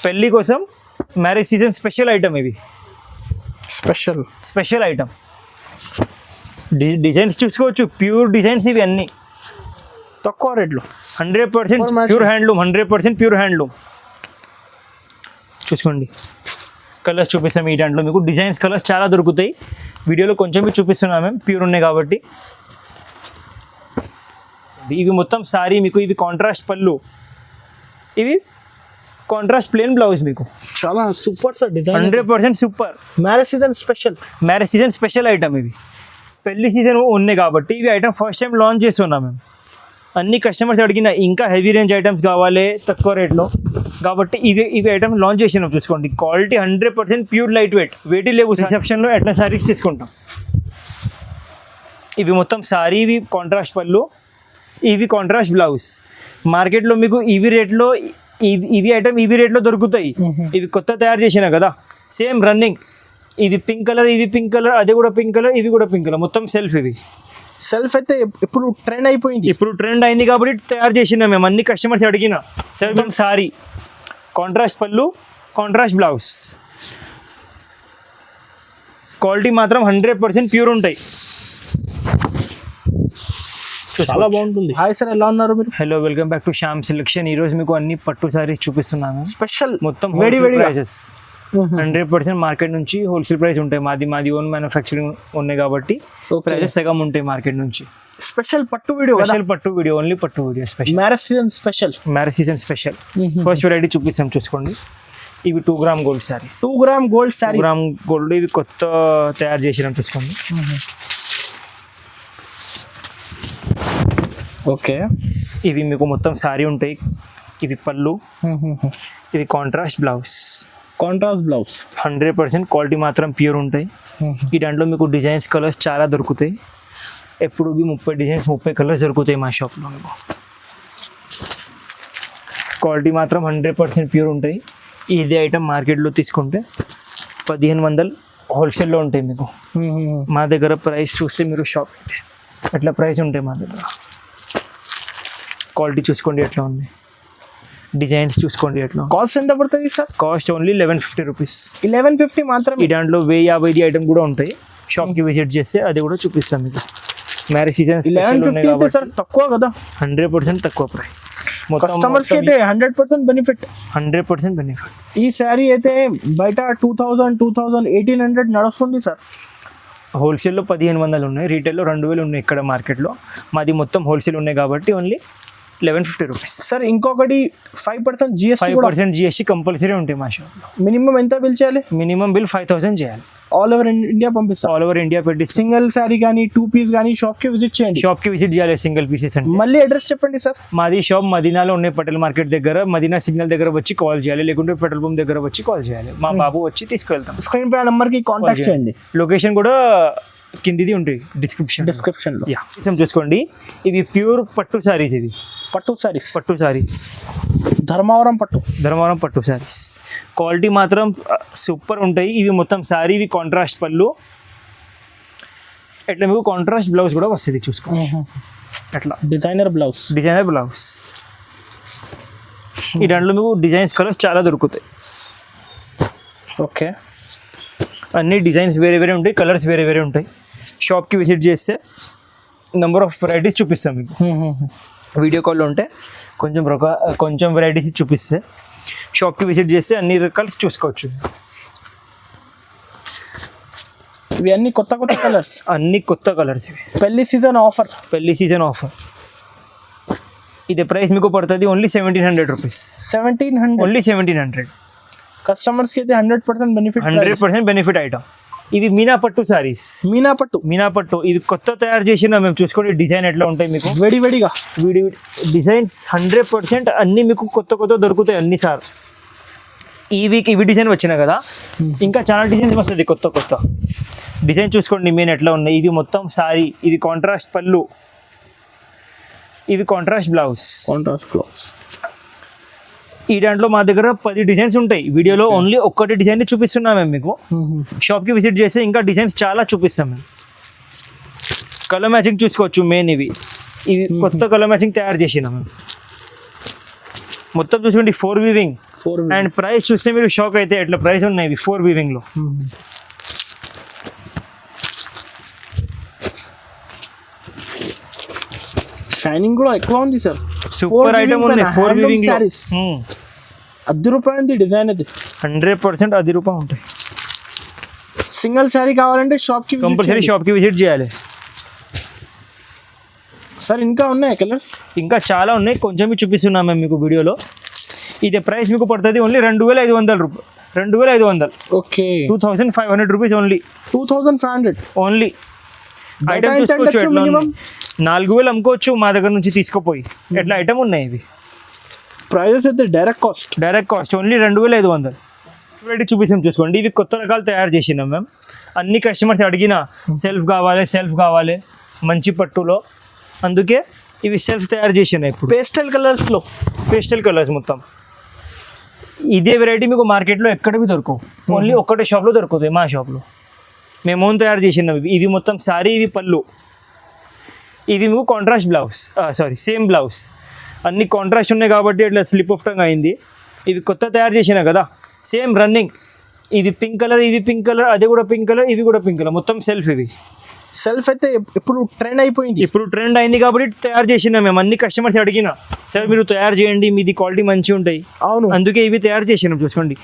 పెళ్ళి కోసం marriage season special item ఇవి, స్పెషల్ ఐటమ్. డిజైన్స్ చూసుకోవచ్చు, ప్యూర్ డిజైన్స్ ఇవి అన్నీ తక్కువ రేట్లో 100% ప్యూర్ హ్యాండ్లూమ్, 100% ప్యూర్ హ్యాండ్లూమ్. చూసుకోండి కలర్స్ చూపిస్తాం. ఈ దాంట్లో మీకు డిజైన్స్ కలర్స్ చాలా దొరుకుతాయి. వీడియోలో కొంచెం చూపిస్తున్నాం మేము, ప్యూర్ ఉన్నాయి కాబట్టి. ఇవి మొత్తం సారీ మీకు, ఇవి కాంట్రాస్ట్ పళ్ళు, ఇవి కాంట్రాస్ట్ ప్లేన్ బ్లౌజ్. మీకు చాలా super sir design, 100% super. Marriage season special item ఇవి. పెళ్లి సీజన్ ఉన్నాయి కాబట్టి ఇవి ఐటమ్ ఫస్ట్ టైం లాంచ్ చేస్తున్నాం మేము. అన్ని కస్టమర్స్ అడిగిన ఇంకా హెవీ రేంజ్ ఐటమ్స్ కావాలి తక్కువ రేట్లో కాబట్టి ఇవి ఐటమ్ లాంచ్ చేసినాం. చూసుకోండి క్వాలిటీ 100% ప్యూర్ లైట్ వెయిట్ లేవు. రిసెప్షన్లో ఎట్లా సారీస్ తీసుకుంటాం. ఇవి మొత్తం సారీ, ఇవి కాంట్రాస్ట్ పళ్ళు, ఇవి కాంట్రాస్ట్ బ్లౌజ్. మార్కెట్లో మీకు ఇవి రేట్లో దొరుకుతాయి. ఇవి కొత్త తయారు చేసినా కదా, సేమ్ రన్నింగ్. ఇవి పింక్ కలర్, ఇవి పింక్ కలర్, అది కూడా పింక్ కలర్, ఇవి కూడా పింక్ కలర్, మొత్తం సెల్ఫ్. ఇవి సెల్ఫ్ అయితే ఇప్పుడు ట్రెండ్ అయిపోయింది, ఇప్పుడు ట్రెండ్ అయింది కాబట్టి తయారు చేసినా మేము. అన్ని కస్టమర్స్ అడిగిన సెల్ఫ్ సారీ, కాంట్రాస్ట్ పళ్ళు, కాంట్రాస్ట్ బ్లౌజ్. క్వాలిటీ మాత్రం 100% ప్యూర్ ఉంటాయి. చాలా బాగుంటుంది. హాయ్ సార్, ఎలా ఉన్నారు మీరు? Hello, welcome back to Shyam selection. ఈ రోజు మీకు అన్ని పట్టు సారీస్ చూపిస్తున్నాను. స్పెషల్ మొత్తం ప్రైజెస్ 100% మార్కెట్ నుంచి హోల్సేల్ ప్రైస్ ఉంటాయి. మాది ఓన్ మ్యానుఫ్యాక్చరింగ్ ఉన్నాయి కాబట్టి ప్రైజెస్ సగం ఉంటాయి మార్కెట్ నుంచి. స్పెషల్ పట్టు వీడియో, ఓన్లీ పట్టు video special. Marriage season special. First variety చూపిస్తాం, చూసుకోండి. ఇవి 2 gram gold saris. 2 gram gold sorry, 2 gram gold. ఇవి కొత్త తయారు చేసినాం, చూసుకోండి. ఓకే, ఇవి మీకు మొత్తం సారీ ఉంటాయి. ఇవి పళ్ళు, ఇవి కాంట్రాస్ట్ బ్లౌజ్. 100% క్వాలిటీ మాత్రం ప్యూర్ ఉంటాయి. ఈ దాంట్లో మీకు డిజైన్స్ కలర్స్ చాలా దొరుకుతాయి. ఎప్పుడు 30 డిజైన్స్ 30 కలర్స్ దొరుకుతాయి మా షాప్లో. క్వాలిటీ మాత్రం 100% ప్యూర్ ఉంటాయి. ఇది ఐటమ్ మార్కెట్లో తీసుకుంటే 1500 హోల్సేల్లో ఉంటాయి మీకు. మా దగ్గర ప్రైస్ చూస్తే మీరు షాప్ అట్లా ప్రైస్ ఉంటాయి మా దగ్గర. క్వాలిటీ చూసుకోండి ఎట్లా ఉంది, డిజైన్స్ చూసుకోండి ఎట్లా. కాస్ట్ ఎంత పడుతుంది సార్? Cost only 1150 rupees. 1150 మాత్రం. ఈ దాంట్లో 1050 ఐటమ్ కూడా ఉంటాయి. షాప్కి విజిట్ చేస్తే అది కూడా చూపిస్తాం మీకు. మ్యారేజ్ సీజన్ 1150 సార్, తక్కువ కదా. 100% తక్కువ ప్రైస్. కస్టమర్స్కి అయితే 100% బెనిఫిట్. 100% బెనిఫిట్. ఈ శారీ అయితే బయట 1800 నడుస్తుంది సార్. హోల్సేల్లో 1500 ఉన్నాయి, రీటైల్లో 2000 ఉన్నాయి ఇక్కడ మార్కెట్లో. మాది మొత్తం హోల్సేల్ ఉన్నాయి కాబట్టి ఓన్లీ 1150 రూపీస్. సార్ ఇంకొకటి 5% GST, 5% GST కంపల్సరీ ఉంటాయి మా షాప్లో. మినిమం ఎంత బిల్ చేయాలి? మినిమం బిల్ 5000 చేయాలి. ఆల్ ఓవర్ ఇండియా పంపిస్తాం. ఆల్ ఓవర్ ఇండియా పెట్టి సింగిల్ శారీ కానీ 2 పీస్ కానీ షాప్కి విజిట్ చేయండి. షాప్కి విజిట్ చేయాలి సింగిల్ పీసెస్ అంటే. మళ్ళీ అడ్రస్ చెప్పండి సార్. మాది షాప్ మదీనాలో ఉన్నాయి, పటేల్ మార్కెట్ దగ్గర. మదీనా సిగ్నల్ దగ్గర వచ్చి కాల్ చేయాలి, లేకుంటే పెట్రోల్ పంప్ దగ్గర వచ్చి కాల్ చేయాలి. మా బాబు వచ్చి తీసుకెళ్తాం. స్క్రీన్ పై నెంబర్కి కాంటాక్ట్ చేయండి. లొకేషన్ కూడా కిందిది ఉంటుంది డిస్క్రిప్షన్లో. చూసుకోండి, ఇవి ప్యూర్ పట్టు సారీస్. ఇవి పట్టు సారీస్ ధర్మవరం పట్టు సారీస్. క్వాలిటీ మాత్రం సూపర్ ఉంటాయి. ఇవి మొత్తం సారీ, ఇవి కాంట్రాస్ట్ పళ్ళు, ఎట్లా మీకు కాంట్రాస్ట్ బ్లౌజ్ కూడా వస్తుంది. చూసుకోండి అట్లా డిజైనర్ బ్లౌజ్. ఈ దాంట్లో మీకు డిజైన్స్ కలర్స్ చాలా దొరుకుతాయి. ఓకే, అన్ని డిజైన్స్ వేరే వేరే ఉంటాయి, కలర్స్ వేరే వేరే ఉంటాయి. షాప్కి విజిట్ చేస్తే నెంబర్ ఆఫ్ వెరైటీస్ చూపిస్తాం మీకు. వీడియో కాల్లో ఉంటే కొంచెం వెరైటీస్ చూపిస్తే, షాప్కి విజిట్ చేస్తే అన్ని రకాలు చూసుకోవచ్చు. ఇవి అన్ని కొత్త కలర్స్, ఇవి పెళ్లి సీజన్ ఆఫర్. ఇది ప్రైస్ మీకు పడుతుంది ఓన్లీ 1700 రూపీస్. 1700 ఓన్లీ 1700. కస్టమర్స్కి అయితే 100% బెనిఫిట్. 100% benefit item. ఇవి మీనా పట్టు సారీస్. మీనా పట్టు ఇవి కొత్త తయారు చేసిన మేము. చూసుకోండి డిజైన్ ఎట్లా ఉంటాయి మీకు. విడివిడిగా డిజైన్స్ 100% అన్ని మీకు కొత్త దొరుకుతాయి అన్ని సార్. ఈ వీక్ ఇవి డిజైన్ వచ్చినాయి కదా, ఇంకా చాలా డిజైన్స్ వస్తుంది కొత్త డిజైన్. చూసుకోండి మెయిన్ ఎట్లా ఉన్నాయి. ఇవి మొత్తం సారీ, ఇవి కాంట్రాస్ట్ పళ్ళు, ఇవి కాంట్రాస్ట్ బ్లౌజ్. ఈ దాంట్లో మా దగ్గర 10 డిజైన్స్ ఉంటాయి. వీడియోలో ఓన్లీ ఒక్కటి డిజైన్ చూపిస్తున్నాం మేము మీకు. షాప్కి విజిట్ చేస్తే ఇంకా డిజైన్స్ చాలా చూపిస్తాం మేము. కలర్ మ్యాచింగ్ చూసుకోవచ్చు మెయిన్. ఇవి కొత్త కలర్ మ్యాచింగ్ తయారు చేసినాం మేము. మొత్తం చూసుకోండి 4 వీవింగ్ 4 అండ్ ప్రైస్ చూస్తే మీరు షాక్ అయితే ఎట్లా ప్రైస్ ఉన్నాయి ఇవి 4 వీవింగ్లో. షైనింగ్ కూడా ఎక్కువ ఉంది సార్. సూపర్ ఐటమ్ ఉన్నాయి 4 వీవింగ్ లో. ₹10 డిజైన్ అది 100% ₹10 ఉంటాయి. సింగిల్ శారీ కావాలంటే షాప్ కి కంపల్సరీ షాప్ కి విజిట్ చేయాలి సార్. ఇంకా ఉన్నాయి కలర్స్, ఇంకా చాలా ఉన్నాయి, కొంచెం చూపిస్తున్నాం మేము మీకు వీడియోలో. ఇది ప్రైస్ మీకు పడుతుంది only ₹2,500. 2,500. Okay, 2,500 rupees only. 2,500 only. Item చూసుకోవచ్చు ఎట్లా ఉన్నాయి. 4,000 అమ్ముకోవచ్చు మా దగ్గర నుంచి తీసుకుపోయి. ఎట్లా ఐటమ్ ఉన్నాయి ఇవి. ప్రైజెస్ అయితే డైరెక్ట్ కాస్ట్ ఓన్లీ 2,500. వెరైటీ చూపిస్తాం చూసుకోండి. ఇవి కొత్త రకాలు తయారు చేసినాం మేము. అన్ని కస్టమర్స్ అడిగిన సెల్ఫ్ కావాలి మంచి పట్టులో, అందుకే ఇవి సెల్ఫ్ తయారు చేసినాయి. ఇప్పుడు పేస్టల్ కలర్స్ మొత్తం. ఇదే వెరైటీ మీకు మార్కెట్లో ఎక్కడివి దొరకవు, ఓన్లీ ఒక్కటే షాప్లో దొరుకుతాయి, మా షాప్లో. మేము ఓన్ తయారు చేసినాం ఇవి. ఇవి మొత్తం సారీ, ఇవి పళ్ళు. ఇవి మీకు కాంట్రాస్ట్ బ్లౌజ్, సేమ్ బ్లౌజ్. అన్ని కాంట్రాస్ట్ ఉన్నాయి కాబట్టి ఇట్లా స్లిప్ ఆఫ్ టంగ్ అయింది. ఇవి కొత్త తయారు చేసినా కదా, సేమ్ రన్నింగ్. ఇవి పింక్ కలర్, ఇవి పింక్ కలర్, అదే కూడా పింక్ కలర్, ఇవి కూడా పింక్ కలర్, మొత్తం సెల్ఫ్. ఇవి సెల్ఫ్ అయితే ఇప్పుడు ట్రెండ్ అయిపోయింది. ఇప్పుడు ట్రెండ్ అయింది కాబట్టి తయారు చేసినాం మేము. అన్ని కస్టమర్స్ అడిగిన సార్ మీరు తయారు చేయండి, మీది క్వాలిటీ మంచిగా ఉంటాయి. అవును, అందుకే ఇవి తయారు చేసినాం. చూసుకోండి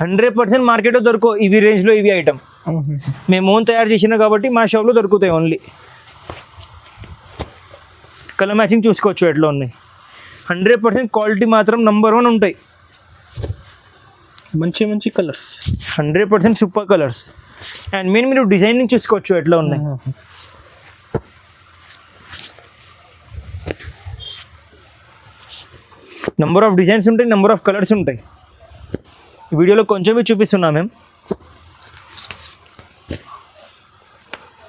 100% మార్కెట్లో దొరకవు ఇవి రేంజ్లో ఇవి ఐటమ్. మేము ఓన్ తయారు చేసినా కాబట్టి మా షాప్లో దొరుకుతాయి ఓన్లీ. కలర్ మ్యాచింగ్ చూసుకోవచ్చు ఎట్లా ఉన్నాయి. 100% క్వాలిటీ మాత్రం నంబర్ 1 ఉంటాయి. మంచి కలర్స్, 100% సూపర్ కలర్స్. అండ్ మీరు డిజైనింగ్ చూసుకోవచ్చు ఎట్లా ఉన్నాయి. నెంబర్ ఆఫ్ డిజైన్స్ ఉంటాయి, నెంబర్ ఆఫ్ కలర్స్ ఉంటాయి. వీడియోలో కొంచెమే చూపిస్తున్నా మేము,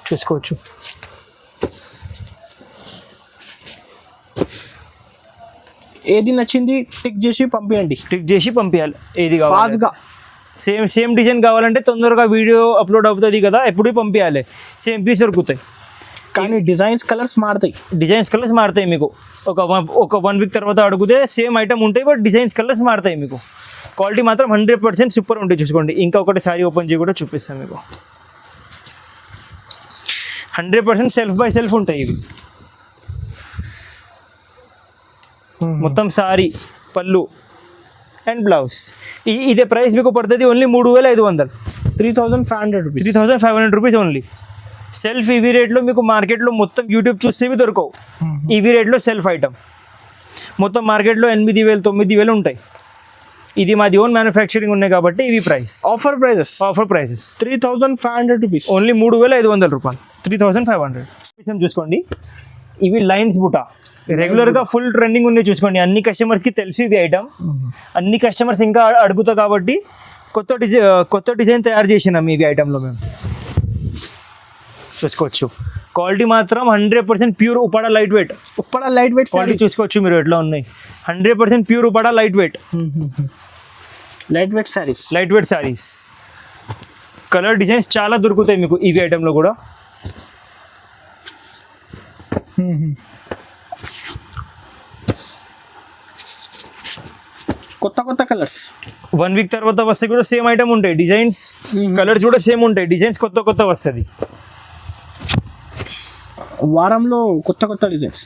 చూసుకోవచ్చు. ఏది నచ్చింది టిక్ చేసి పంపించాలి. ఏది కావాలి ఫాస్ట్గా సేమ్ డిజైన్ కావాలంటే తొందరగా వీడియో అప్లోడ్ అవుతుంది కదా, ఎప్పుడు పంపించాలి. సేమ్ పీస్ దొరుకుతాయి కానీ డిజైన్స్ కలర్స్ మారుతాయి మీకు. ఒక 1 వీక్ తర్వాత అడిగితే సేమ్ ఐటమ్ ఉంటాయి, బట్ డిజైన్స్ కలర్స్ మారుతాయి మీకు. క్వాలిటీ మాత్రం 100% సూపర్ ఉంటాయి. చూసుకోండి. ఇంకా ఒకటి సారీ ఓపెన్ చేసి కూడా చూపిస్తాను మీకు. 100% సెల్ఫ్ బై సెల్ఫ్ ఉంటాయి ఇవి. మొత్తం సారీ, పళ్ళు అండ్ బ్లౌజ్. ఇదే ప్రైస్ మీకు పడుతుంది ఓన్లీ 3,500. 3,500 rupees only. సెల్ఫ్ ఇవి రేట్లో మీకు మార్కెట్లో మొత్తం యూట్యూబ్ చూస్తే ఇవి దొరకవు. ఇవి రేట్లో సెల్ఫ్ ఐటమ్ మొత్తం మార్కెట్లో 8,000 9,000 ఉంటాయి. ఇది మాది ఓన్ మ్యానుఫ్యాక్చరింగ్ ఉన్నాయి కాబట్టి ఇవి price. Offer prices 3,500 rupees only. 3,500 రూపాయలు. 3,500 చూసుకోండి. ఇవి లైన్స్ బుటా రెగ్యులర్గా ఫుల్ ట్రెండింగ్ ఉన్నాయి. చూసుకోండి. అన్ని కస్టమర్స్కి తెలుసు ఇవి ఐటమ్. అన్ని కస్టమర్స్ ఇంకా అడుగుతా కాబట్టి కొత్త డిజైన్ తయారు చేసినాం ఇవి ఐటెంలో మేము. చూసుకోవచ్చు. క్వాలిటీ మాత్రం 100% pure Uppada light weight quality చూసుకోవచ్చు మీరు ఎట్లా ఉన్నాయి. 100% pure Uppada light weight saris. Colour designs చాలా దొరుకుతాయి మీకు ఇవి ఐటెంలో కూడా. కొత్త కలర్స్ 1 వీక్ తర్వాత వస్తే కూడా సేమ్ ఐటమ్ ఉంటాయి. డిజైన్స్ కలర్స్ కూడా సేమ్ ఉంటాయి. డిజైన్స్ కొత్త వస్తుంది. వారంలో కొత్త డిజైన్స్.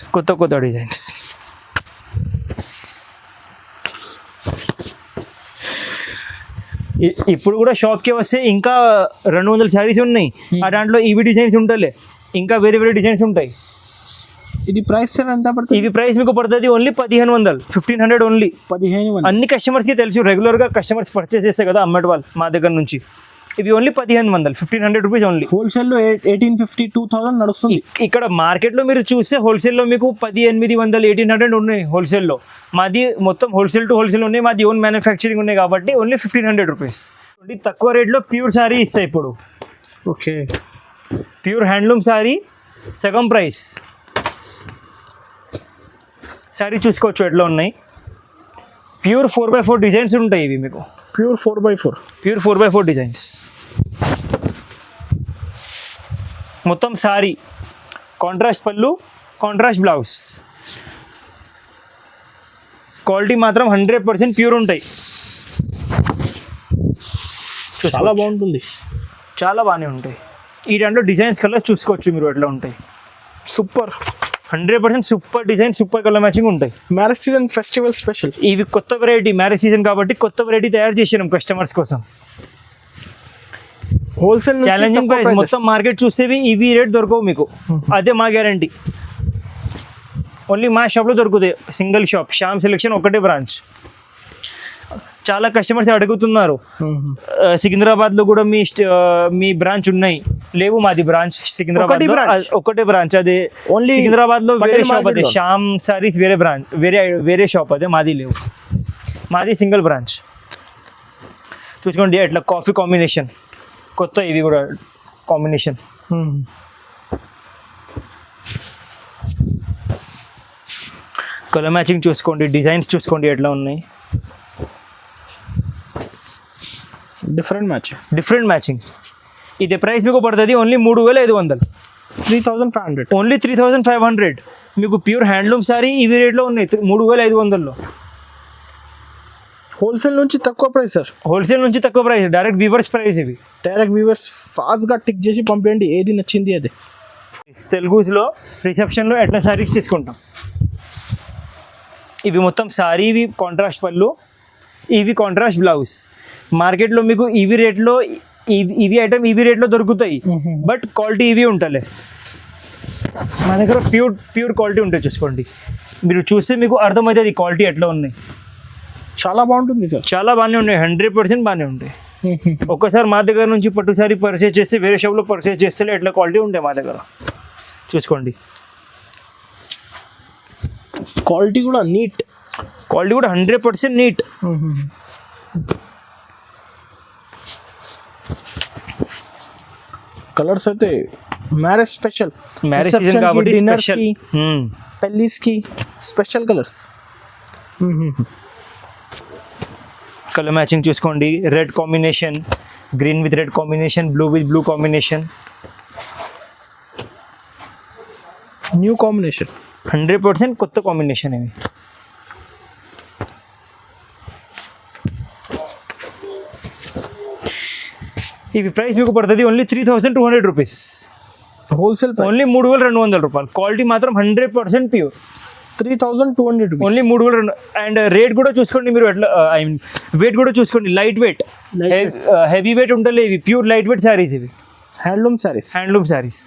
ఇప్పుడు కూడా షాప్కి వస్తే ఇంకా 200 శారీస్ ఉన్నాయి. ఆ దాంట్లో ఇవి డిజైన్స్ ఉంటాయి, ఇంకా వేరే డిజైన్స్ ఉంటాయి. ఇది ప్రైస్ ఎంత పడుతుంది? ఇది ప్రైస్ మీకు పడుతుంది ఓన్లీ 1,500. 1,500 ఓన్లీ. 1500. అన్ని కస్టమర్స్కి తెలుసు, రెగ్యులర్గా కస్టమర్స్ పర్చేస్ చేస్తారు కదా అమ్మటి వాళ్ళు మా దగ్గర నుంచి. ఇవి ఓన్లీ 1,500. 1,500 rupees only. హోల్సేల్లో 1,850 2,000 నడుస్తుంది. ఇక్కడ మార్కెట్లో మీరు చూస్తే హోల్సేల్లో మీకు 1,800 1,800 ఉన్నాయి హోల్సేల్లో. మాది మొత్తం హోల్సేల్ టు హోల్సేల్ ఉన్నాయి. మాది ఓన్ మ్యానుఫ్యాక్చరింగ్ ఉన్నాయి కాబట్టి ఓన్లీ 1,500 రూపీస్. తక్కువ రేట్లో ప్యూర్ శారీ ఇస్తాయి ఇప్పుడు. ఓకే, ప్యూర్ హ్యాండ్లూమ్ శారీ సగం ప్రైస్. శారీ చూసుకోవచ్చు ఎట్లా ఉన్నాయి. ప్యూర్ 4x4 డిజైన్స్ ఉంటాయి ఇవి మీకు. Pure 4x4 designs. మొత్తం సారీ, కాంట్రాస్ట్ పళ్ళు, కాంట్రాస్ట్ బ్లౌజ్. క్వాలిటీ మాత్రం 100% ప్యూర్ ఉంటాయి. చాలా బాగుంటుంది. చాలా బాగానే ఉంటాయి. ఈ దాంట్లో డిజైన్స్ కలర్స్ చూసుకోవచ్చు మీరు ఎట్లా ఉంటాయి. Super. 100% super design, super colour matching ఉంటాయి. Marriage season festival special. ఇవి కొత్త వెరైటీ, మ్యారేజ్ సీజన్ కాబట్టి కొత్త వెరైటీ తయారు చేసినాం కస్టమర్స్ కోసం. Wholesale challenging price. మొత్తం మార్కెట్ చూసేవి ఇవి రేట్ దొరకవు మీకు, అదే మా గ్యారంటీ. ఓన్లీ మా షాప్లో దొరుకుతాయి. సింగిల్ షాప్, శ్యామ్ సెలెక్షన్ ఒకటే బ్రాంచ్. చాలా కస్టమర్స్ అడుగుతున్నారు సికింద్రాబాద్లో కూడా మీ బ్రాంచ్ ఉన్నాయి. లేవు, మాది బ్రాంచ్ సికింద్రాబాద్ ఒకటే బ్రాంచ్. అదే ఓన్లీ సికింద్రాబాద్లో వేరే షాప్, అదే శ్యామ్ సారీస్ వేరే బ్రాంచ్, వేరే షాప్, అదే మాది లేవు. మాది సింగిల్ బ్రాంచ్. చూసుకోండి ఎట్లా కాఫీ కాంబినేషన్, కొత్త ఇవి కూడా కాంబినేషన్. కలర్ మ్యాచింగ్ చూసుకోండి, డిజైన్స్ చూసుకోండి ఎట్లా ఉన్నాయి. Different matching. ఇది ప్రైస్ మీకు పడుతుంది ఓన్లీ 3,500. 3,500. ఓన్లీ 3,500. మీకు ప్యూర్ హ్యాండ్లూమ్ సారీ ఇవి రేట్లో ఉన్నాయి 3,500లో. హోల్సేల్ నుంచి తక్కువ ప్రైస్ సార్. హోల్సేల్ నుంచి తక్కువ ప్రైస్, డైరెక్ట్ వీవర్స్ ప్రైస్ ఇవి. డైరెక్ట్ వీవర్స్ ఫాస్ట్గా టిక్ చేసి పంపేయండి ఏది నచ్చింది అదే. తెలుగులో రిసెప్షన్లో ఎట్లా సారీస్ తీసుకుంటాం. ఇవి మొత్తం సారీ, ఇవి కాంట్రాస్ట్ పళ్ళు, ఇవి కాంట్రాస్ట్ బ్లౌజ్. మార్కెట్లో మీకు ఇవి రేట్లో ఇవి ఐటమ్ ఇవి రేట్లో దొరుకుతాయి, బట్ క్వాలిటీ ఇవి ఉంటలే. మా దగ్గర ప్యూర్ క్వాలిటీ ఉంటాయి. చూసుకోండి, మీరు చూస్తే మీకు అర్థమవుతుంది క్వాలిటీ ఎట్లా ఉన్నాయి. చాలా బాగుంటుంది సార్. చాలా బాగానే ఉన్నాయి, 100% బాగానే ఉంటాయి. ఒక్కసారి మా దగ్గర నుంచి పట్టు సారీ పర్చేజ్ చేస్తే వేరే షాప్లో పర్చేజ్ చేస్తే ఎట్లా క్వాలిటీ ఉంటాయి మా దగ్గర. చూసుకోండి, క్వాలిటీ కూడా నీట్, క్వాలిటీ కూడా 100% నీట్. కలర్స్ అయితే మ్యారేజ్ స్పెషల్, మ్యారేజ్ సీజన్ కాబట్టి స్పెషల్, పెళ్ళిస్కి స్పెషల్ కలర్స్. కలర్ మ్యాచింగ్ చూసుకోండి, red combination, green with red combination, blue with blue combination. New combination, 100% కొత్త కాంబినేషన్ ఇవి. ఇవి ప్రైస్ మీకు పడుతుంది ఓన్లీ 3,200 రూపీస్. హోల్సేల్ ఓన్లీ 3,200 రూపాయలు. క్వాలిటీ మాత్రం 100% ప్యూర్. 3,200 ఓన్లీ 3,200. అండ్ రేట్ కూడా చూసుకోండి మీరు ఎట్లా, ఐ మీన్ వెయిట్ కూడా చూసుకోండి. లైట్ వెయిట్, హెవీ వెయిట్ ఉంటలే ఇవి. ప్యూర్ లైట్ వెయిట్ శారీస్ ఇవి. Handloom saris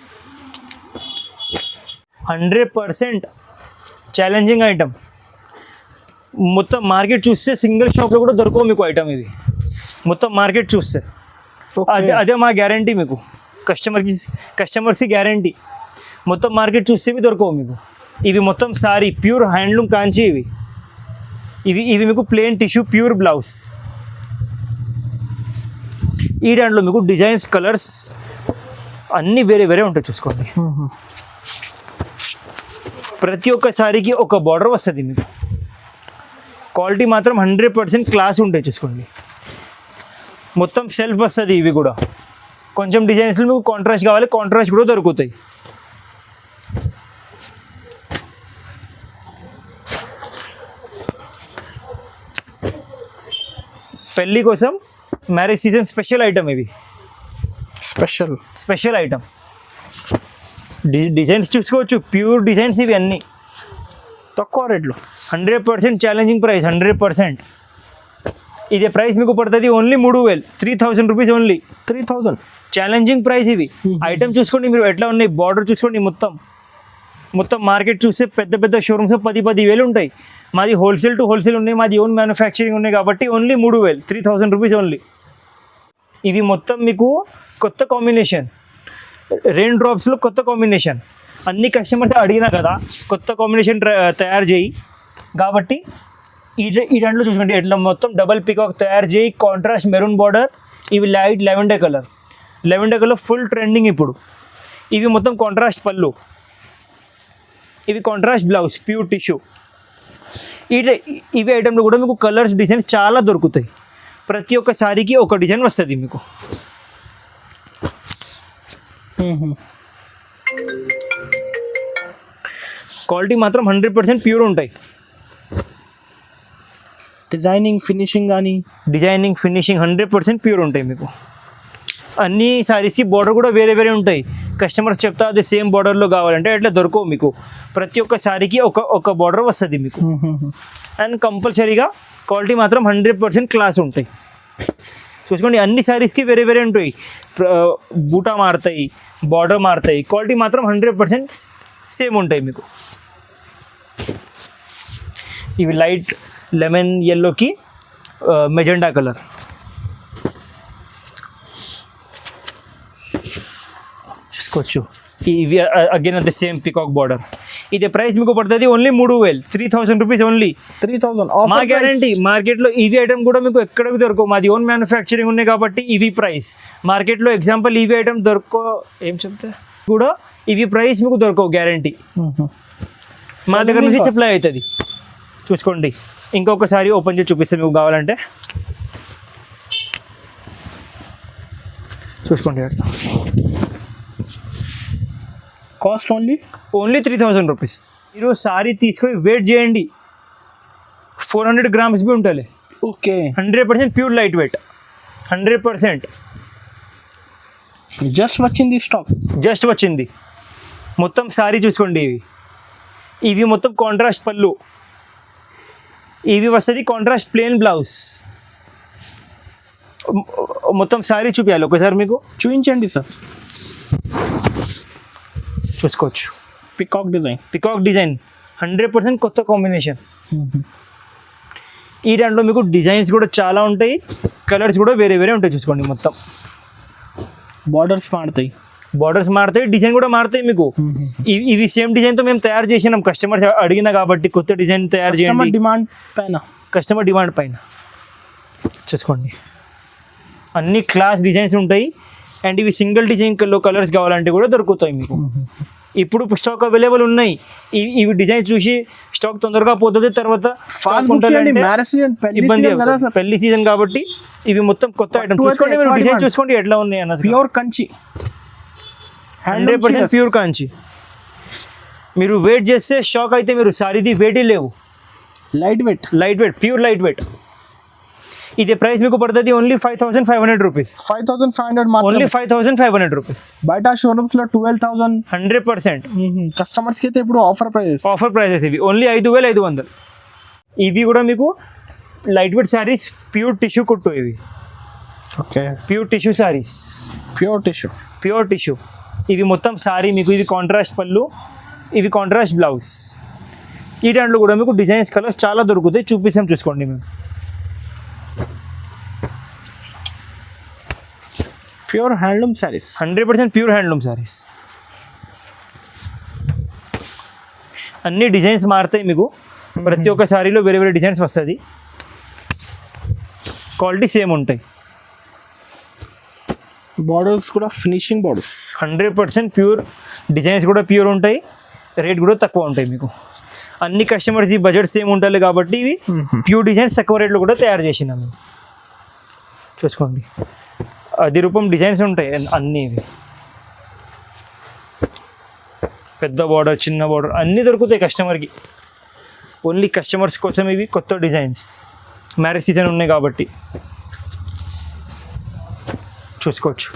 100% challenging item. మొత్తం మార్కెట్ చూస్తే సింగిల్ షాప్లో కూడా దొరకవు మీకు ఐటమ్ ఇది. మొత్తం మార్కెట్ చూస్తే అదే మా గ్యారంటీ మీకు. కస్టమర్స్కి గ్యారంటీ. మొత్తం మార్కెట్ చూస్తే ఇవి దొరకవు మీకు. ఇవి మొత్తం సారీ ప్యూర్ హ్యాండ్లూమ్ కాంచి ఇవి మీకు ప్లెయిన్ టిష్యూ ప్యూర్ బ్లౌజ్. ఈ దాంట్లో మీకు డిజైన్స్, కలర్స్ అన్నీ వేరే వేరే ఉంటాయి. చూసుకోండి, ప్రతి ఒక్క సారీకి ఒక బార్డర్ వస్తుంది మీకు. క్వాలిటీ మాత్రం 100% క్లాస్ ఉంటాయి. చూసుకోండి, మొత్తం సెల్ఫ్ వస్తుంది. ఇవి కూడా కొంచెం డిజైన్స్లో మీకు కాంట్రాస్ట్ కావాలి, కాంట్రాస్ట్ కూడా దొరుకుతాయి. పెళ్ళి కోసం మ్యారేజ్ సీజన్ స్పెషల్ ఐటమ్ ఇవి. Special item. డిజైన్స్ చూసుకోవచ్చు, ప్యూర్ డిజైన్స్ ఇవి అన్నీ తక్కువ రేట్లో. 100% ఛాలెంజింగ్ ప్రైస్, 100%. ఇదే ప్రైస్ మీకు పడుతుంది only 3,000 rupees. Only 3,000 challenging price ఇవి. ఐటమ్ చూసుకోండి మీరు ఎట్లా ఉన్నాయి, బార్డర్ చూసుకోండి. మొత్తం మార్కెట్ చూస్తే పెద్ద పెద్ద షోరూమ్స్ 10,000 ఉంటాయి. మాది హోల్సేల్ టు హోల్సేల్ ఉన్నాయి, మాది ఓన్ మ్యానుఫ్యాక్చరింగ్ ఉన్నాయి కాబట్టి ఓన్లీ 3,000 రూపీస్ ఓన్లీ. ఇవి మొత్తం మీకు కొత్త కాంబినేషన్, రెయిన్ డ్రాప్స్లో కొత్త కాంబినేషన్. అన్ని కస్టమర్స్ అడిగినా కదా కొత్త కాంబినేషన్ తయారు చేయి కాబట్టి ఈ దాంట్లో చూసుకోండి ఎట్లా మొత్తం డబల్ పికాక్ తయారు చేయి, కాంట్రాస్ట్ మెరూన్ బార్డర్. ఇవి light lavender colour full trending ఇప్పుడు. ఇవి మొత్తం కాంట్రాస్ట్ పళ్ళు, ఇవి కాంట్రాస్ట్ బ్లౌజ్, ప్యూర్ టిష్యూ. ఇవి ఐటెంలో కూడా మీకు కలర్స్, డిజైన్స్ చాలా దొరుకుతాయి. ప్రతి ఒక్క సారీకి ఒక డిజైన్ వస్తుంది మీకు. క్వాలిటీ మాత్రం 100% ప్యూర్ ఉంటాయి. డిజైనింగ్ ఫినిషింగ్ కానీ డిజైనింగ్ ఫినిషింగ్ 100% ప్యూర్ ఉంటాయి మీకు. అన్ని సారీస్కి బార్డర్ కూడా వేరే వేరే ఉంటాయి. కస్టమర్స్ చెప్తా అది సేమ్ బార్డర్లో కావాలంటే అట్లా దొరకవు మీకు. ప్రతి ఒక్క సారీకి ఒక బార్డర్ వస్తుంది మీకు. అండ్ కంపల్సరీగా క్వాలిటీ మాత్రం 100% క్లాస్ ఉంటాయి. చూసుకోండి అన్ని సారీస్కి వేరే వేరే ఉంటాయి. బూటా మారుతాయి, బార్డర్ మారుతాయి, క్వాలిటీ మాత్రం 100% సేమ్ ఉంటాయి మీకు. ఇవి లైట్ లెమన్ ఎల్లోకి మెజెండా కలర్. చూసుకోవచ్చు ఇవి అగైన్ అంతే సేమ్ పికాక్ బార్డర్. ఇది ప్రైస్ మీకు పడుతుంది ఓన్లీ 3,000 రూపీస్ ఓన్లీ. 3,000 మా గ్యారంటీ. మార్కెట్లో ఈవీ ఐటమ్ కూడా మీకు ఎక్కడ దొరకవు. మాది ఓన్ మ్యానుఫ్యాక్చరింగ్ ఉన్నాయి కాబట్టి ఇవి ప్రైస్. మార్కెట్లో ఎగ్జాంపుల్ ఈవీ ఐటమ్ దొరకో ఏం చెప్తే కూడా ఇవి ప్రైస్ మీకు దొరకవు గ్యారంటీ. మా దగ్గర నుంచి సప్లై అవుతుంది. చూసుకోండి ఇంకొకసారి ఓపెన్ చేసి చూపిస్తాను మీకు కావాలంటే. చూసుకోండి కాస్ట్ ఓన్లీ 3,000 రూపీస్. మీరు సారీ తీసుకొని వెయిట్ చేయండి, 400 గ్రామ్స్ బి ఉంటుంది. Okay 100% pure light wait. 100% just వచ్చింది స్టాక్. జస్ట్ వచ్చింది. మొత్తం సారీ చూసుకోండి. ఇవి మొత్తం కాంట్రాస్ట్ పళ్ళు. ఇవి వస్తుంది కాంట్రాస్ట్ ప్లెయిన్ బ్లౌజ్. మొత్తం సారీ చూపించాలి ఒకసారి మీకు. చూపించండి సార్. చూసుకోవచ్చు పికాక్ డిజైన్ 100% కొత్త కాంబినేషన్. ఈ దాంట్లో మీకు డిజైన్స్ కూడా చాలా ఉంటాయి, కలర్స్ కూడా వేరే వేరే ఉంటాయి. చూసుకోండి మొత్తం బార్డర్స్ మారుతాయి, డిజైన్ కూడా మారుతాయి మీకు. ఇవి సేమ్ డిజైన్తో మేము తయారు చేసినాం. కస్టమర్ అడిగినా కాబట్టి కొత్త డిజైన్ తయారు చేయండి. కస్టమర్ డిమాండ్ పైన. చూసుకోండి అన్ని క్లాస్ డిజైన్స్ ఉంటాయి. అండ్ ఇవి సింగిల్ డిజైన్ కలర్స్ కావాలంటే కూడా దొరుకుతాయి మీకు. ఇప్పుడు స్టాక్ అవైలబుల్ ఉన్నాయి. ఇవి డిజైన్ చూసి స్టాక్ తొందరగా పోతుంది, తర్వాత ఇబ్బంది. పెళ్లి సీజన్ కాబట్టి ఇవి మొత్తం కొత్త ఐటమ్. చూసుకోండి మీరు డిజైన్ చూసుకోండి ఎట్లా ఉన్నాయి అన్నది. ప్యూర్ కంచి 100% ప్యూర్ కాంచి. మీరు వెయిట్ చేస్తే షాక్ అయితే. మీరు సారీది వెయిటే లేవు. Light weight pure light wait. ఇది ప్రైస్ మీకు పడుతుంది ఓన్లీ 5,500 రూపీస్. 5,500 only 5,500 rupees. బయట షోరూమ్స్ లో 12,000. 100% కస్టమర్స్ కి అయితే ఇప్పుడు ఆఫర్ ప్రైజెస్ ఇవి ఓన్లీ 5,500. ఇవి కూడా మీకు light weight saris, pure tissue కుట్టు. ఇవి okay pure tissue saris. Pure tissue. ఇవి మొత్తం సారీ మీకు. ఇది కాంట్రాస్ట్ పళ్ళు, ఇవి కాంట్రాస్ట్ బ్లౌజ్. ఈ దాంట్లో కూడా మీకు డిజైన్స్ కలర్స్ చాలా దొరుకుతాయి. చూపిస్తాం చూసుకోండి మేము. Pure handloom saris. 100% pure handloom saris. అన్ని డిజైన్స్ మారుతాయి మీకు. ప్రతి ఒక్క సారీలో వేరే వేరే డిజైన్స్ వస్తుంది. క్వాలిటీ సేమ్ ఉంటాయి. బార్డర్స్ కూడా ఫినిషింగ్ బార్డర్స్. 100% ప్యూర్. డిజైన్స్ కూడా ప్యూర్ ఉంటాయి, రేట్ కూడా తక్కువ ఉంటాయి మీకు. అన్ని కస్టమర్స్ ఈ బడ్జెట్ సేమ్ ఉంటుంది కాబట్టి ఇవి ప్యూర్ డిజైన్స్ తక్కువ రేట్లో కూడా తయారు చేసినాము. చూసుకోండి 10 రూపాయల డిజైన్స్ ఉంటాయి అన్నీ. ఇవి పెద్ద బార్డర్, చిన్న బార్డర్ అన్నీ దొరుకుతాయి కస్టమర్కి. ఓన్లీ కస్టమర్స్ కోసం ఇవి కొత్త డిజైన్స్. మ్యారేజ్ సీజన్ ఉన్నాయి కాబట్టి చూసుకోవచ్చు.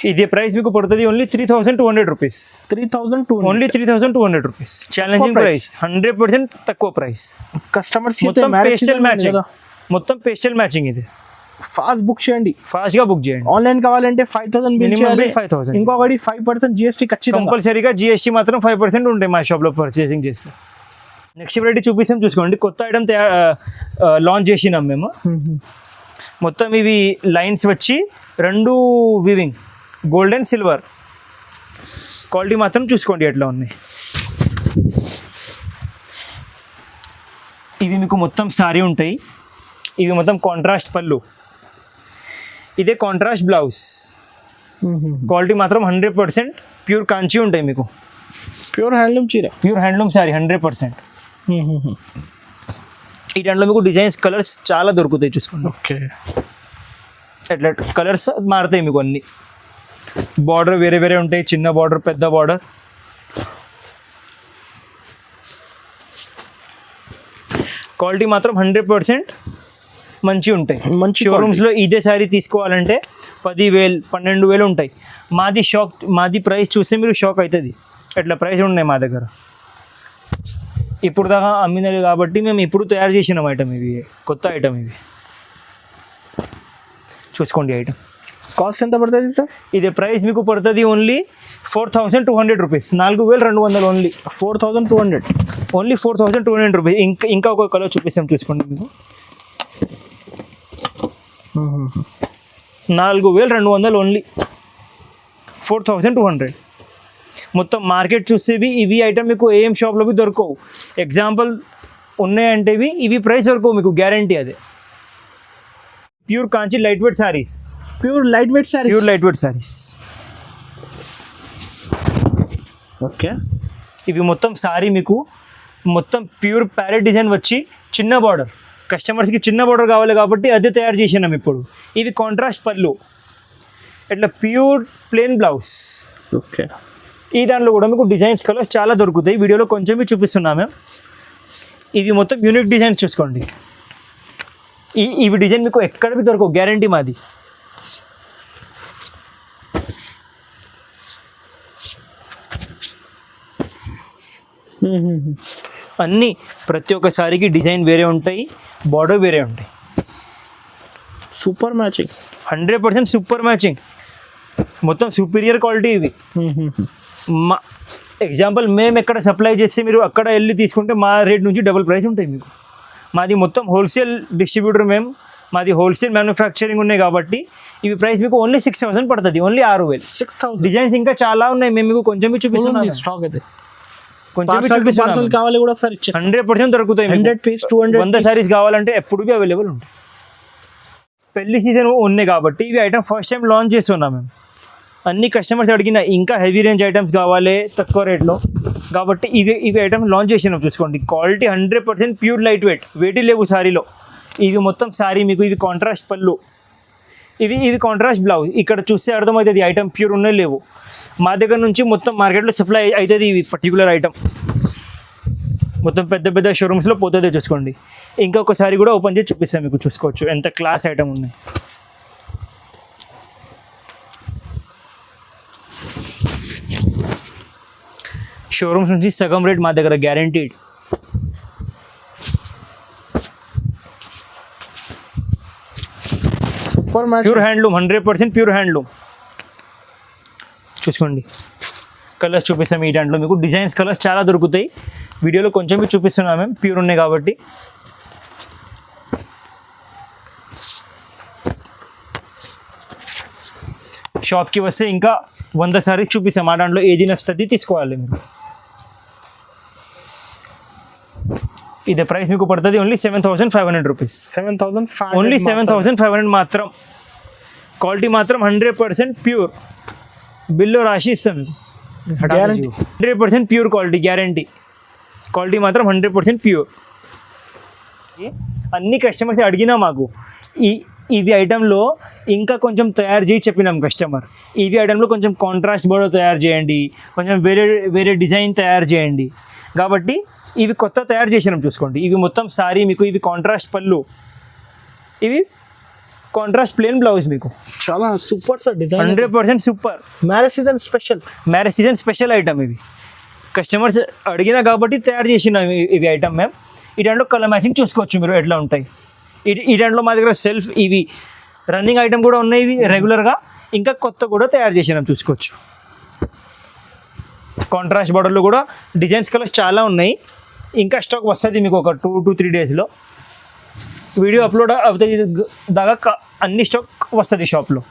ఇది ప్రైస్ మీకు పడుతుంది only 3,200 rupees. 3,200 only 3,200 rupees. Challenging price. 100% తక్కువ ప్రైస్. కస్టమర్స్ మొత్తం పేస్టల్ మ్యాచింగ్. మొత్తం పేస్టల్ మ్యాచింగ్. ఇది ఫాస్ట్ బుక్ చేయండి. ఫాస్ట్గా బుక్ చేయండి. ఆన్లైన్ కావాలంటే 5,000 మినిమం 5,000. ఇంకొకటి 5% GST ఖచ్చితంగా. కంపల్సరీగా GST మాత్రం 5% ఉంటాయి మా షాప్లో పర్చేసింగ్ చేస్తే. నెక్స్ట్ వెరైటీ చూపిస్తాం చూసుకోండి. కొత్త ఐటమ్ లాంచ్ చేసినాం మేము. మొత్తం ఇవి లైన్స్ వచ్చి 2 weaving, gold and silver. Quality మాత్రం చూసుకోండి ఎట్లా ఉన్నాయి. ఇవి మీకు మొత్తం సారీ ఉంటాయి. ఇవి మొత్తం కాంట్రాస్ట్ పళ్ళు, ఇదే కాంట్రాస్ట్ బ్లౌజ్. క్వాలిటీ మాత్రం 100% ప్యూర్ కాంచి ఉంటాయి మీకు. ప్యూర్ హ్యాండ్లూమ్ చీర, ప్యూర్ హ్యాండ్లూమ్ సారీ 100%. ఈ దాంట్లో మీకు డిజైన్స్ కలర్స్ చాలా దొరుకుతాయి చూసుకోండి. ఓకే ఎట్లా కలర్స్ మారుతాయి మీకు అన్నీ. బార్డర్ వేరే వేరే ఉంటాయి, చిన్న బార్డర్, పెద్ద బార్డర్. క్వాలిటీ మాత్రం 100% మంచి ఉంటాయి. మంచి షోరూమ్స్లో ఇదే శారీ తీసుకోవాలంటే 10,000 12,000 ఉంటాయి. మాది ప్రైస్ చూస్తే మీరు షాక్ అవుతుంది, అట్లా ప్రైస్ ఉన్నాయి మా దగ్గర. ఇప్పుడు దాకా అమ్మినది కాబట్టి మేము ఇప్పుడు తయారు చేసినాం ఐటమ్, ఇవి కొత్త ఐటమ్. ఇవి చూసుకోండి ఐటమ్ కాస్ట్ ఎంత పడుతుంది సార్? ఇది ప్రైస్ మీకు పడుతుంది only 4,200 rupees, 4,200 only. 4,200 only 4,200 rupees. ఇంకా ఒక కలర్ చూపిస్తాం, చూసుకోండి మీకు. 4,200 ఓన్లీ, 4,200. మొత్తం మార్కెట్ చూసేవి ఇవి ఐటమ్ మీకు ఏం షాప్లో దొరకవు. ఎగ్జాంపుల్ ఉన్నాయంటే ఇవి ప్రైస్ దొరకవు మీకు, గ్యారంటీ అదే. ప్యూర్ కాంచి light weight saris, pure light wait saris. Okay. ఇవి మొత్తం శారీ మీకు మొత్తం ప్యూర్ ప్యారెట్ డిజైన్ వచ్చి చిన్న బార్డర్, కస్టమర్స్కి చిన్న బార్డర్ కావాలి కాబట్టి అదే తయారు చేసినాం ఇప్పుడు. ఇవి కాంట్రాస్ట్ పళ్ళు, ఇట్లా ప్యూర్ ప్లెయిన్ బ్లౌజ్. ఓకే. ఈ దాంట్లో కూడా మీకు డిజైన్స్ కలర్స్ చాలా దొరుకుతాయి, వీడియోలో కొంచెం చూపిస్తున్నాం మేము. ఇవి మొత్తం యూనిక్ డిజైన్స్ చూసుకోండి. ఇవి డిజైన్ మీకు ఎక్కడ దొరకవు, గ్యారంటీ మాది. అన్నీ ప్రతి ఒక్క సారీకి డిజైన్ వేరే ఉంటాయి, బార్డర్ వేరే ఉంటాయి. సూపర్ మ్యాచింగ్, 100% సూపర్ మ్యాచింగ్, మొత్తం సుపీరియర్ క్వాలిటీ ఇవి. మా ఎగ్జాంపుల్ మేము ఎక్కడ సప్లై చేస్తే మీరు అక్కడ వెళ్ళి తీసుకుంటే మా రేట్ నుంచి డబుల్ ప్రైస్ ఉంటాయి మీకు. మాది మొత్తం హోల్సేల్ డిస్ట్రిబ్యూటర్, మాది హోల్సేల్ మ్యానుఫ్యాక్చరింగ్ ఉన్నాయి కాబట్టి ఇవి ప్రైస్ మీకు ఓన్లీ 6,000 పడుతుంది, ఓన్లీ 6,000. 6,000 డిజైన్స్ ఇంకా చాలా ఉన్నాయి, మేము మీకు కొంచెం చూపిస్తున్నాం. స్టాక్ అయితే కొంచెం పార్సల్ కావాలి కూడా సార్ ఇచ్చేస్తాం. 100% దొరుకుతాయి. 100 పీస్ 200 100 సారీస్ కావాలంటే ఎప్పుడు అవైలబుల్ ఉంటాయి. పెళ్లి సీజన్ ఉన్నాయి కాబట్టి ఇవి ఐటమ్ ఫస్ట్ టైం లాంచ్ చేస్తున్నాం మేము. అన్ని కస్టమర్స్ అడిగిన ఇంకా హెవీ రేంజ్ ఐటమ్స్ కావాలి తక్కువ రేట్లో కాబట్టి ఇవి ఐటమ్ లాంచ్ చేసినాం. చూసుకోండి quality 100% pure light weight, weight లేవు సారీలో. ఇవి మొత్తం సారీ మీకు ఇవి కాంట్రాస్ట్ పళ్ళు, ఇవి కాంట్రాస్ట్ బ్లౌజ్. ఇక్కడ చూస్తే అర్థమవుతుంది ఐటమ్ ప్యూర్ ఉన్నాయి లేవు. మా దగ్గర నుంచి మొత్తం మార్కెట్లో సప్లై అవుతుంది ఇవి పర్టికులర్ ఐటమ్, మొత్తం పెద్ద పెద్ద షోరూమ్స్లో పోతుంది. చూసుకోండి ఇంకొకసారి కూడా ఓపెన్ చేసి చూపిస్తాను మీకు, చూసుకోవచ్చు ఎంత క్లాస్ ఐటమ్ ఉన్నాయి. షోరూమ్స్ నుంచి సగం రేట్ మా దగ్గర guaranteed. Super matching, pure handloom, 100% pure handloom. చూసుకోండి కలర్స్ చూపిస్తాం. ఈ దాంట్లో మీకు డిజైన్స్ కలర్స్ చాలా దొరుకుతాయి, వీడియోలో కొంచెం చూపిస్తున్నాం మేము, ప్యూర్ ఉన్నాయి కాబట్టి. షాప్కి వస్తే ఇంకా 100 సారీస్ చూపిస్తాం, ఆ దాంట్లో ఏది నచ్చుతుంది తీసుకోవాలి మీరు. ఇదే ప్రైస్ మీకు పడుతుంది ఓన్లీ 7,500 రూపీస్, 7,500 ఓన్లీ 7,500 మాత్రం. క్వాలిటీ మాత్రం 100% ప్యూర్, బిల్లో రాసి ఇస్తాం మీకు. 100% ప్యూర్ క్వాలిటీ గ్యారంటీ. క్వాలిటీ మాత్రం 100% ప్యూర్. అన్ని కస్టమర్స్ అడిగినా మాకు ఇవి ఐటెంలో ఇంకా కొంచెం తయారు చేసి చెప్పినాం కస్టమర్, ఇవి ఐటెంలో కొంచెం కాంట్రాస్ట్ బోర్డర్ తయారు చేయండి, కొంచెం వేరే డిజైన్ తయారు చేయండి కాబట్టి ఇవి కొత్త తయారు చేసినాం. చూసుకోండి ఇవి మొత్తం సారీ మీకు, ఇవి కాంట్రాస్ట్ పళ్ళు, ఇవి కాంట్రాస్ట్ ప్లెయిన్ బ్లౌజ్ మీకు. చాలా super sir design, 100% super. Marriage season special item ఇవి కస్టమర్స్ అడిగినా కాబట్టి తయారు చేసిన ఇవి ఐటమ్ మేము. ఈ దాంట్లో కలర్ మ్యాచింగ్ చూసుకోవచ్చు మీరు ఎట్లా ఉంటాయి. ఈ దాంట్లో మా దగ్గర సెల్ఫ్ ఇవి రన్నింగ్ ఐటమ్ కూడా ఉన్నాయి, ఇవి రెగ్యులర్గా ఇంకా కొత్త కూడా తయారు చేసినాం. చూసుకోవచ్చు కాంట్రాస్ట్ బార్డర్లో కూడా డిజైన్స్ కలర్స్ చాలా ఉన్నాయి, ఇంకా స్టాక్ వస్తుంది మీకు ఒక 2 to 3 డేస్లో. వీడియో అప్లోడ్ అవుతుంది దాకా అన్ని స్టాక్ వస్తుంది షాప్లో.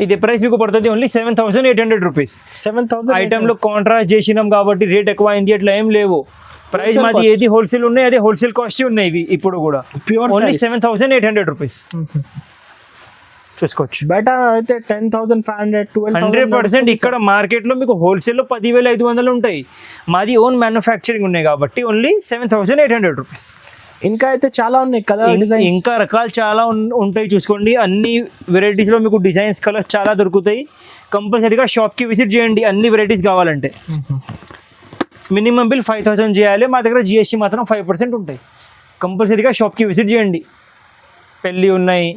ఇది ప్రైస్ మీకు పడుతుంది ఓన్లీ 7,800 రూపీస్. 7,000 ఐటెంలో కాంట్రాస్ట్ చేసినాం కాబట్టి రేట్ ఎక్కువ అయింది అట్లా ఏం లేవు. ప్రైస్ మాది ఏది హోల్సేల్ ఉన్నాయి అదే హోల్సేల్ కాస్ట్ ఉన్నాయి ఇవి ఇప్పుడు కూడా, ప్యూర్ ఓన్లీ 7,800 రూపీస్. చూసుకోవచ్చు బయట అయితే 10,500 100%. ఇక్కడ మార్కెట్లో మీకు హోల్సేల్లో 10,500 ఉంటాయి, మాది ఓన్ మ్యానుఫ్యాక్చరింగ్ ఉన్నాయి కాబట్టి ఓన్లీ 7,800 రూపీస్. ఇంకా అయితే చాలా ఉన్నాయి కలర్ డిజైన్, ఇంకా రకాలు చాలా ఉంటాయి. చూసుకోండి అన్ని వెరైటీస్లో మీకు డిజైన్స్ కలర్స్ చాలా దొరుకుతాయి. కంపల్సరీగా షాప్కి విజిట్ చేయండి అన్ని వెరైటీస్ కావాలంటే. మినిమం బిల్ 5,000 చేయాలి. మా దగ్గర జిఎస్టీ మాత్రం 5% ఉంటాయి. కంపల్సరీగా షాప్కి విజిట్ చేయండి. పెళ్ళి ఉన్నాయి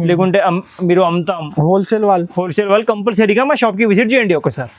లేకుంటే మీరు అమ్ముతాం హోల్సేల్ వాళ్ళు హోల్సేల్ వాళ్ళు కంపల్సరీగా మా షాప్కి విజిట్ చేయండి ఒకసారి.